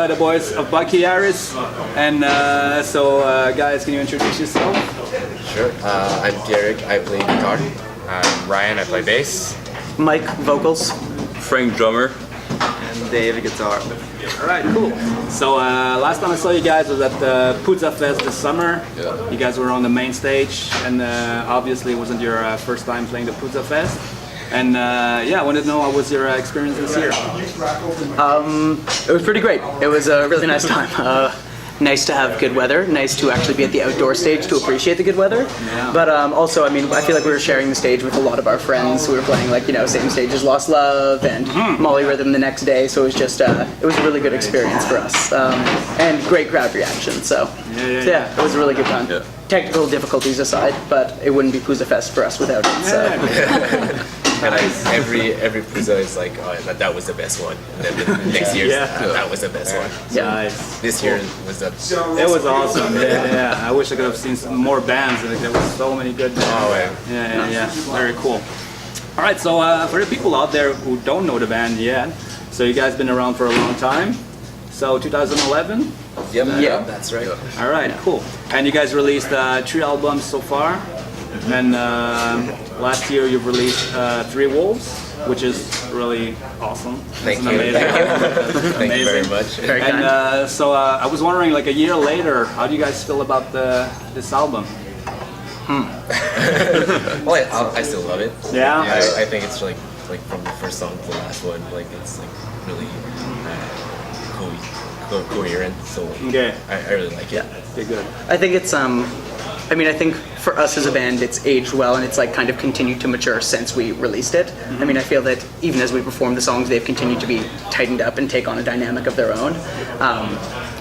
the boys of Bucky Harris. And guys, can you introduce yourself? Sure. I'm Pedro. I play guitar. I'm Ryan. I play bass. Mike, vocals. Frank, drummer. And Dave, guitar. All right, cool. So last time I saw you guys was at the Puzza Fest this summer. Yeah. You guys were on the main stage, and obviously it wasn't your first time playing the Puzza Fest. And I wanted to know what was your experience this year? It was pretty great. It was a really nice time. Nice to have good weather. Nice to actually be at the outdoor stage to appreciate the good weather. Yeah. But also, I mean, I feel like we were sharing the stage with a lot of our friends. We were playing like, same stage as Lost Love and Molly Rhythm the next day. So it was just, it was a really good experience for us. And great crowd reaction. So it was a really good time. Yeah. Technical difficulties aside, but it wouldn't be Puzza Fest for us without it. So. And every Puzza is like, oh, that was the best one. And then the next year, that was the best one. So Nice. this year was the. It was awesome. Yeah. I wish I could have seen some more bands. Like, there was so many good bands. Oh, Yeah. Very cool. All right. So for the people out there who don't know the band yet, so you guys been around for a long time. So 2011. Yep. Yeah. That's right. All right. Cool. And you guys released 3 albums so far. And last year you've released 3 Wolves, which is really awesome. Thank you. Amazing. Thank you very much. Very kind. And I was wondering, like a year later, how do you guys feel about this album? Well, I still love it. Yeah? I think it's like from the first song to the last one, like it's like really coherent. So Okay. I really like it. Okay, good. I think it's I think for us as a band, it's aged well and it's like kind of continued to mature since we released it. I mean, I feel that even as we perform the songs, they've continued to be tightened up and take on a dynamic of their own.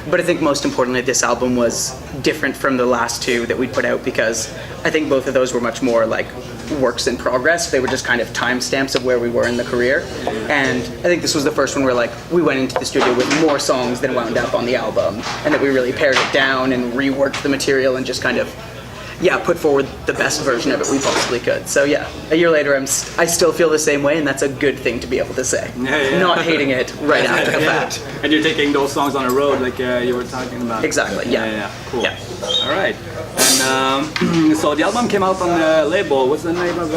But I think most importantly, this album was different from the last 2 that we put out because I think both of those were much more like works in progress. They were just kind of timestamps of where we were in the career. And I think this was the first one where like we went into the studio with more songs than wound up on the album, and that we really pared it down and reworked the material and just kind of put forward the best version of it we possibly could. So a year later, I still feel the same way, and that's a good thing to be able to say. Yeah. Not hating it right after the fact. And you're taking those songs on the road, like you were talking about. Exactly. Yeah. Cool. Yeah. All right. And so the album came out on the label. What's the name of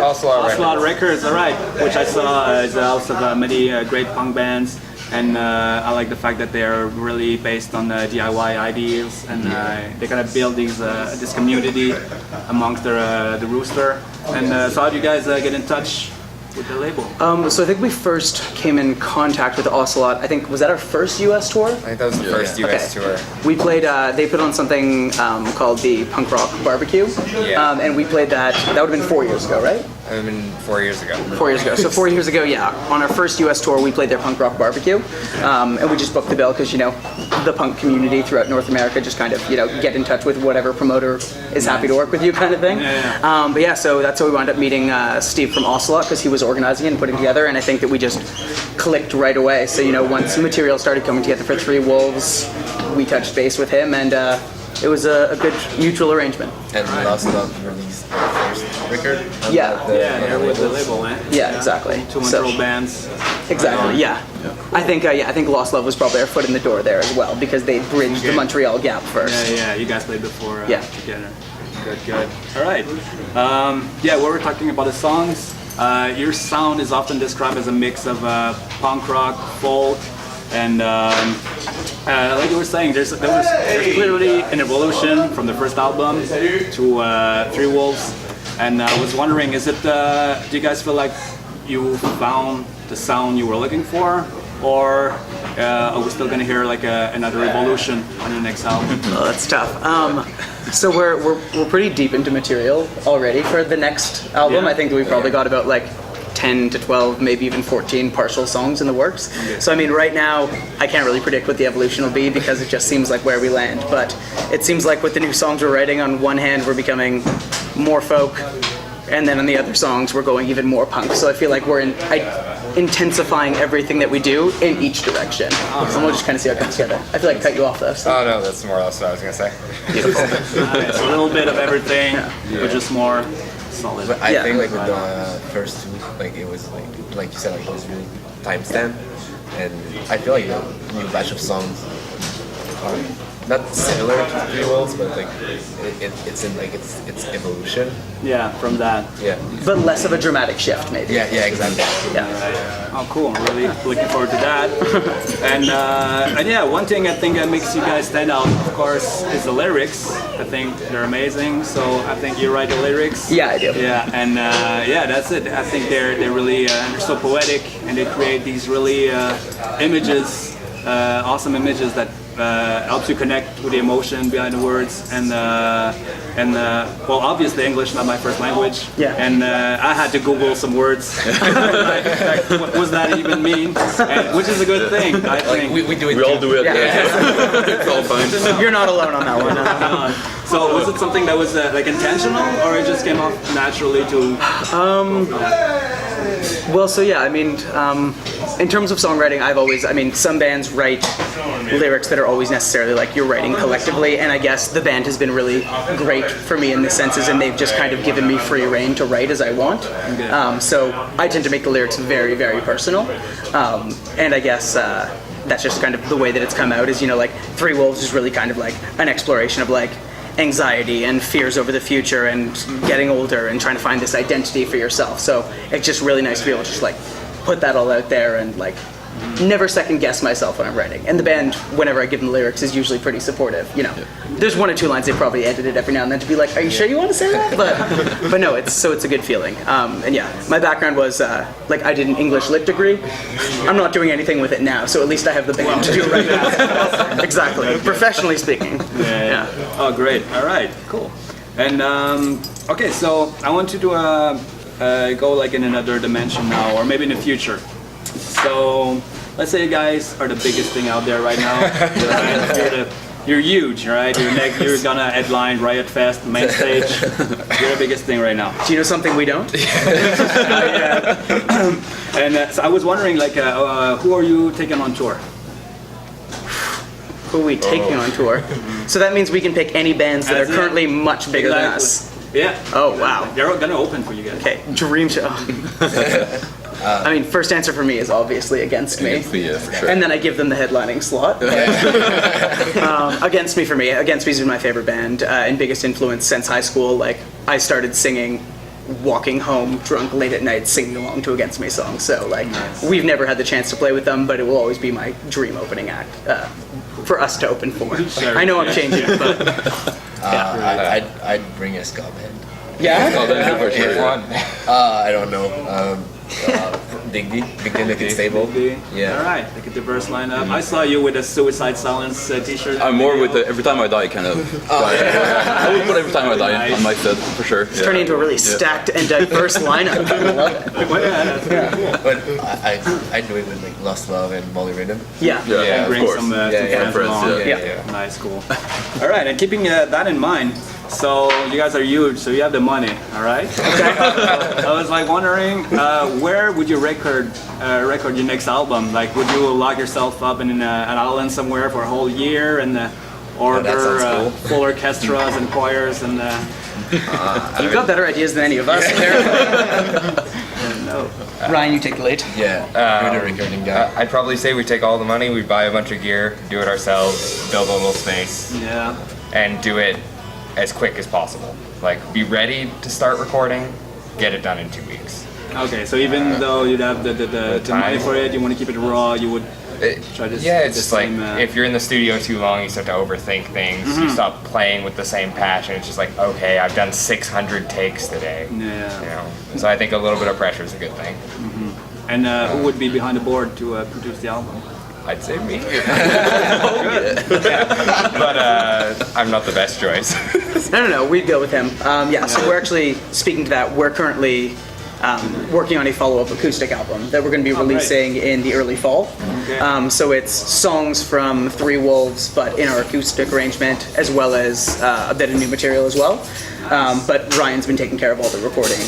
Ocelot Records. All right. Which I saw is a house of many great punk bands. And I like the fact that they are really based on DIY ideas, and they kind of build this community amongst the rooster. And so how do you guys get in touch with the label? So I think we first came in contact with Ocelot. I think, was that our first US tour? I think that was the first US tour. We played, they put on something called the Punk Rock Barbecue. Yeah. And we played that would have been 4 years ago, right? It would have been 4 years ago. 4 years ago. So 4 years ago, on our first US tour, we played their Punk Rock Barbecue. And we just booked the bill because, the punk community throughout North America just kind of, get in touch with whatever promoter is happy to work with you kind of thing. So that's how we wound up meeting Steve from Ocelot, because he was organizing it and putting it together, and I think that we just clicked right away. So, once material started coming together for 3 Wolves, we touched base with him, and it was a good mutual arrangement. And Lost Love released their first record. They're with the label, eh? Yeah, exactly. 2 Montreal bands. Exactly. Yeah. I think Lost Love was probably our foot in the door there as well, because they bridged the Montreal gap first. Yeah. You guys played before together. Good. All right. We were talking about the songs. Your sound is often described as a mix of punk rock, folk, and like you were saying, there's clearly an evolution from the first album to 3 Wolves. And I was wondering, do you guys feel like you found the sound you were looking for, or are we still gonna hear like another evolution on your next album? Oh, that's tough. So we're pretty deep into material already for the next album. I think that we probably got about like 10 to 12, maybe even 14 partial songs in the works. So I mean, right now, I can't really predict what the evolution will be because it just seems like where we land. But it seems like with the new songs we're writing, on one hand, we're becoming more folk, and then on the other songs, we're going even more punk. So I feel like we're intensifying everything that we do in each direction. And we'll just kind of see how it comes together. I feel like I cut you off though. So. Oh no, that's more or less what I was going to say. Beautiful. It's a little bit of everything, but just more solid. But I think like with the first 2, like it was like you said, like it was really timestamp. and I feel like the new batch of songs are not similar to Three Wolves, but like it's in like its evolution. Yeah, from that. Yeah. But less of a dramatic shift, maybe. Yeah, exactly. Yeah. Oh, cool. I'm really looking forward to that. And yeah, one thing I think that makes you guys stand out, of course, is the lyrics. I think they're amazing. So I think you write the lyrics. Yeah, I do. Yeah, and yeah, that's it. I think they're really they're so poetic, and they create these really images, awesome images that helps you connect with the emotion behind the words. And well, obviously English is not my first language. Yeah. And I had to Google some words. like, what does that even mean? And, which is a good thing, I think. We do it. We all do it. Yeah. It's all fine. You're not alone on that one. So was it something that was like intentional, or it just came off naturally to? Well, so yeah, I mean, in terms of songwriting, some bands write lyrics that are always necessarily like you're writing collectively, and I guess the band has been really great for me in this senses, and they've just kind of given me free reign to write as I want. So I tend to make the lyrics very, very personal, and I guess that's just kind of the way that it's come out. Is like Three Wolves is really kind of like an exploration of like anxiety and fears over the future and getting older and trying to find this identity for yourself. So it's just really nice to be able to just like put that all out there and like never second guess myself when I'm writing. And the band, whenever I give them the lyrics, is usually pretty supportive. There's one or two lines they probably edited every now and then to be like, "Are you sure you want to say that?" But no, it's a good feeling. And yeah, my background was like I did an English lit degree. I'm not doing anything with it now, so at least I have the band to do it right now. Exactly, professionally speaking. Yeah. Oh, great. All right, cool. And okay, so I want you to go like in another dimension now, or maybe in the future. So let's say you guys are the biggest thing out there right now. Right? You're huge, right? You're gonna headline Riot Fest, main stage. You're the biggest thing right now. Do you know something we don't? And so I was wondering, like, who are you taking on tour? Who are we taking on tour? So that means we can pick any bands that are currently much bigger than us. Yeah. Oh, wow. They're gonna open for you guys. Okay, dream show. I mean, first answer for me is obviously Against Me. Yeah, for sure. And then I give them the headlining slot. Against Me for me. Against Me's been my favorite band and biggest influence since high school. Like, I started singing, walking home drunk late at night, singing along to Against Me songs. So, like, we've never had the chance to play with them, but it will always be my dream opening act for us to open for. Sure, I know I'm changing, but I'd bring a ska band. yeah. Oh, that's for sure. I don't know. Big D, Big Stable. Yeah. All right, like a diverse lineup. I saw you with a Suicide Silence t-shirt. I'm more with the Every Time I Die kind of. I would put Every Time I Die on my set for sure. It's turning into a really stacked and diverse lineup. I love it. But I do it with like Lost Love and Molly Rhythm. Yeah. Yeah, And of bring course. some Yeah, friends along. yeah. Nice, cool. All right, and keeping that in mind, so you guys are huge, so you have the money, all right? Okay. I was like wondering, where would you record your next album? Like, would you lock yourself up in an island somewhere for a whole year and order sounds cool. full orchestras and choirs and? You've got better ideas than any of us. No. Ryan, you take the lead. Yeah. You're the recording guy. I'd probably say we take all the money, we buy a bunch of gear, do it ourselves, build a little space, Yeah. and do it as quick as possible. Like, be ready to start recording, get it done in 2 weeks. Okay, so even though you'd have the money time. for it, you want to keep it raw, you would try to Yeah, keep it's the just like, same, if you're in the studio too long, you start to overthink things, you stop playing with the same passion, it's just like, okay, I've done 600 takes today. Yeah. You know? So I think a little bit of pressure is a good thing. And who would be behind the board to produce the album? I'd say me. But I'm not the best choice. No, we'd go with him. So we're actually, speaking to that, we're currently working on a follow-up acoustic album that we're going to be releasing in the early fall. Okay. So it's songs from Three Wolves, but in our acoustic arrangement, as well as a bit of new material as well. But Ryan's been taking care of all the recording.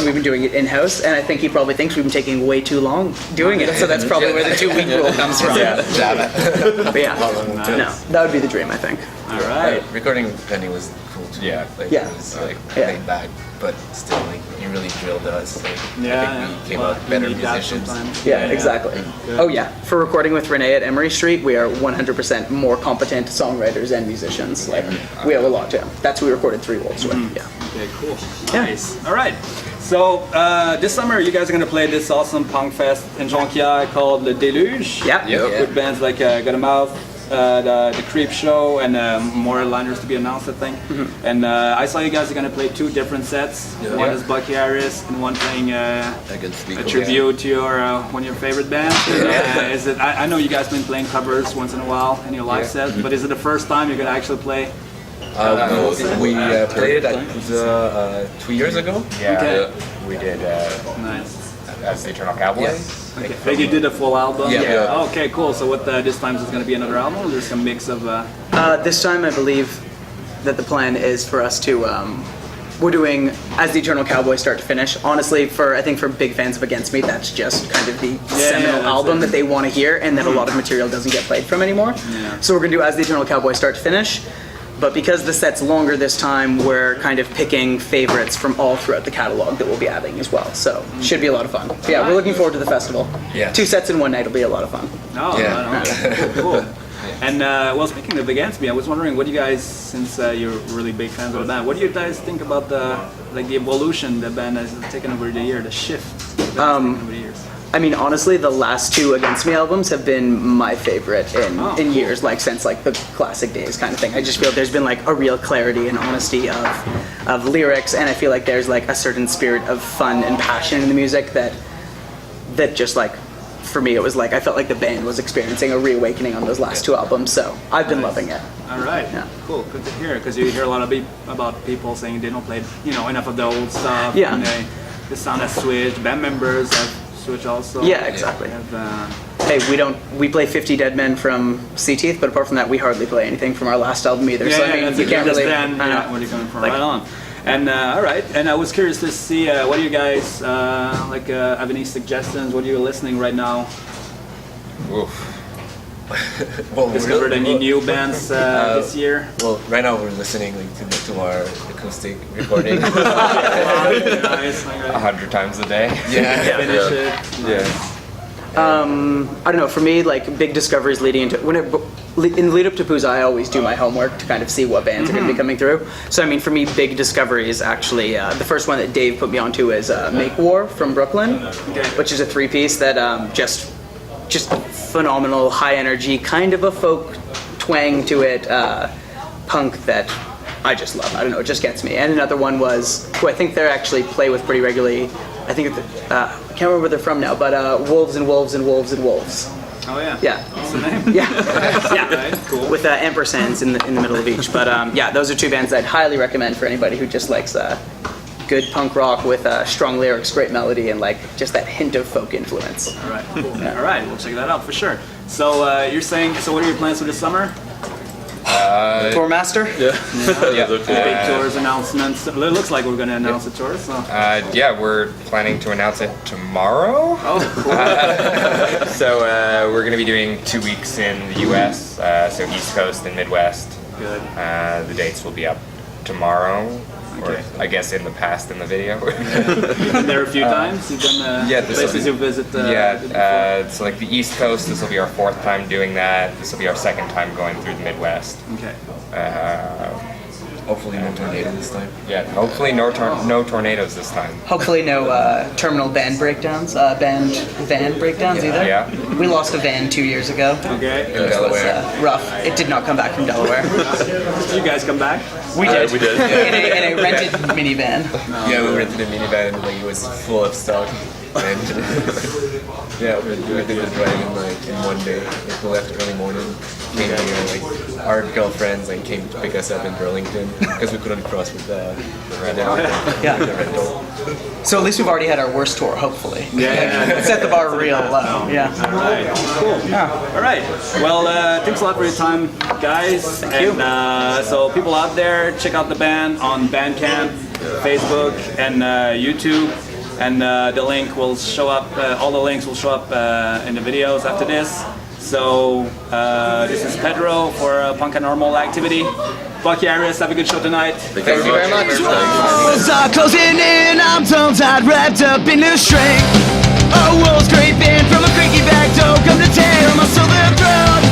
We've been doing it in-house, and I think he probably thinks we've been taking way too long doing it, so that's probably where the 2-week rule comes from. But yeah, no, that would be the dream, I think. All right. Recording with Penny was cool Yeah. Like, Yeah. it was like Yeah. laid back, but still like you really drilled us. Like, Yeah, I think we came well, out you better need that musicians. sometimes. Yeah, exactly. Oh yeah, for recording with Renee at Emery Street, we are 100% more competent songwriters and musicians. Like we owe a lot to him. That's who we recorded 3 Wolves with. Yeah. Okay, cool. Yeah. Nice. All right. So this summer you guys are gonna play this awesome punk fest in Jonquière called Le Déluge. Yeah. Yep. With bands like Got a Mouth, the Creep Show, and more liners to be announced, I think. And I saw you guys are gonna play 2 different sets. Yeah. One is Bucky Harris, and one playing Against a Vico. tribute to your one of your favorite bands. Is it? I know you guys been playing covers once in a while in your live set, but is it the first time you're gonna actually play? No, we played it at 2 years ago. Yeah. Okay. We did Nice. as the Eternal Cowboy. Yes. Okay. Like you did a full album. Yeah. Yeah. Oh, okay, cool. So what this time is going to be another album, or there's some mix of? This time, I believe that the plan is for us to. We're doing as the Eternal Cowboy start to finish. Honestly, I think for big fans of Against Me, that's just kind of the seminal that's album it. that they want to hear, and that a lot of material doesn't get played from anymore. Yeah. So we're gonna do as the Eternal Cowboy start to finish. But because the set's longer this time, we're kind of picking favorites from all throughout the catalog that we'll be adding as well. So should be a lot of fun. So, yeah, we're looking forward to the festival. Yeah. 2 sets in one night will be a lot of fun. No, Yeah. no. Cool. And well, speaking of Against Me, I was wondering, what do you guys, since you're really big fans of the band, what do you guys think about the evolution the band has taken over the year, the shift the band's taken over the years? I mean, honestly, the last 2 Against Me albums have been my favorite in years, like since like the classic days kind of thing. I just feel there's been like a real clarity and honesty of lyrics, and I feel like there's like a certain spirit of fun and passion in the music that just like, for me, it was like I felt like the band was experiencing a reawakening on those last 2 albums. So I've been loving it. All right. Yeah. Cool. Good to hear. Because you hear a lot of about people saying they don't play, enough of the old stuff. Yeah. And the sound has switched. Band members have switched also. Yeah, exactly. Hey, we play 50 Dead Men from Sea Teeth, but apart from that, we hardly play anything from our last album either. Yeah, so I mean, that's you can't really. understand where you're coming from. Right on. And all right. And I was curious to see what do you guys have any suggestions? What are you listening right now? Oof. Well, Discovered any new bands this year? Well, right now we're listening like to our acoustic recording. Nice. 100 times a day. Yeah. Finish it. Yeah. I don't know. For me, like big discoveries leading into in the lead up to Pooza, I always do my homework to kind of see what bands are going to be coming through. So I mean, for me, big discoveries actually. The first one that Dave put me onto is Make War from Brooklyn, which is a 3-piece that just phenomenal, high energy, kind of a folk twang to it, punk that I just love. I don't know, it just gets me. And another one was who I think they actually play with pretty regularly. I think I can't remember where they're from now, but Wolves and Wolves and Wolves and Wolves. Oh yeah. Yeah. What's the name? Yeah. Right, cool. With ampersands in the middle of each. But yeah, those are 2 bands I'd highly recommend for anybody who just likes good punk rock with strong lyrics, great melody, and like just that hint of folk influence. All right, cool. All right, we'll check that out for sure. So you're saying, so what are your plans for this summer? Tour master? Big tours announcements. It looks like we're going to announce the tour. So. Yeah, we're planning to announce it tomorrow. Oh, cool. So we're going to be doing 2 weeks in the U.S., so East Coast and Midwest. Good. The dates will be up tomorrow, Okay. or I guess in the past in the video. You've been there a few times. You've done yeah, this places will you visit. so like the East Coast, this will be our 4th time doing that. This will be our 2nd time going through the Midwest. Okay. Hopefully no tornado this time. Yeah, hopefully no tornadoes this time. Hopefully no terminal van breakdowns, van breakdowns either. Yeah. We lost a van 2 years ago. Okay. In Delaware. Rough. It did not come back from Delaware. You guys come back? We did. We did. In a rented minivan. Yeah, we rented a minivan and like it was full of stuff. And yeah, we did it right in one day. Like, we left early morning, came here, like our girlfriends like came to pick us up in Burlington because we couldn't cross with the rental. Yeah. The rental. So at least we've already had our worst tour, hopefully. Yeah. Set the bar real low. Yeah. All right. Cool. All right. Well, thanks a lot for your time, guys. Thank you. And so people out there, check out the band on Bandcamp, Facebook, and YouTube. And the link will show up, all the links will show up in the videos after this. So this is Pedro for PunKanormal activity. Bucky Harris, have a good show tonight. Thank you very much. Walls are closing in, I'm tongue-tied, wrapped up in a string. A wolf scraping from a creaky back door, come to tear my southern throat.